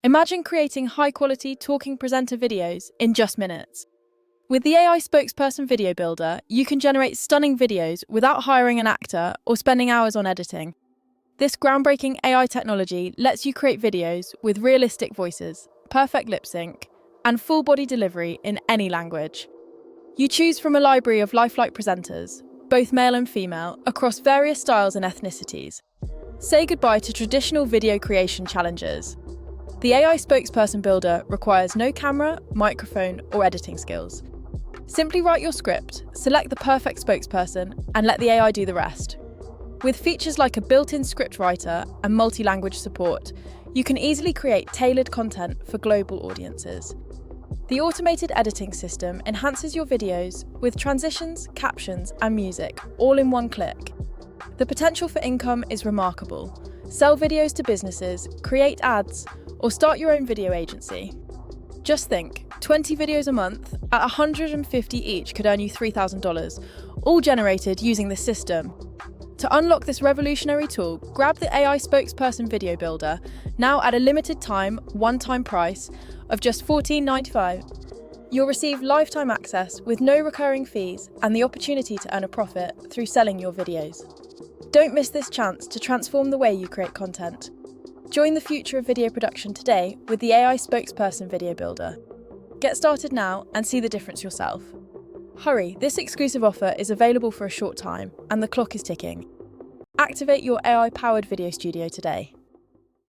Imagine creating high-quality talking presenter videos in just minutes. With the AI Spokesperson Video Builder, you can generate stunning videos without hiring an actor or spending hours on editing. This groundbreaking AI technology lets you create videos with realistic voices, perfect lip sync, and full body delivery in any language. You choose from a library of lifelike presenters, both male and female, across various styles and ethnicities. Say goodbye to traditional video creation challenges. The AI Spokesperson Builder requires no camera, microphone, or editing skills. Simply write your script, select the perfect spokesperson, and let the AI do the rest. With features like a built-in script writer and multi-language support, you can easily create tailored content for global audiences. The automated editing system enhances your videos with transitions, captions, and music all in one click. The potential for income is remarkable. Sell videos to businesses, create ads, or start your own video agency. Just think, 20 videos a month at $150 each could earn you $3,000, all generated using this system. To unlock this revolutionary tool, grab the AI Spokesperson Video Builder, now at a limited time, one-time price of just $14.95. You'll receive lifetime access with no recurring fees and the opportunity to earn a profit through selling your videos. Don't miss this chance to transform the way you create content. Join the future of video production today with the AI Spokesperson Video Builder. Get started now and see the difference yourself. Hurry, this exclusive offer is available for a short time and the clock is ticking. Activate your AI-powered video studio today.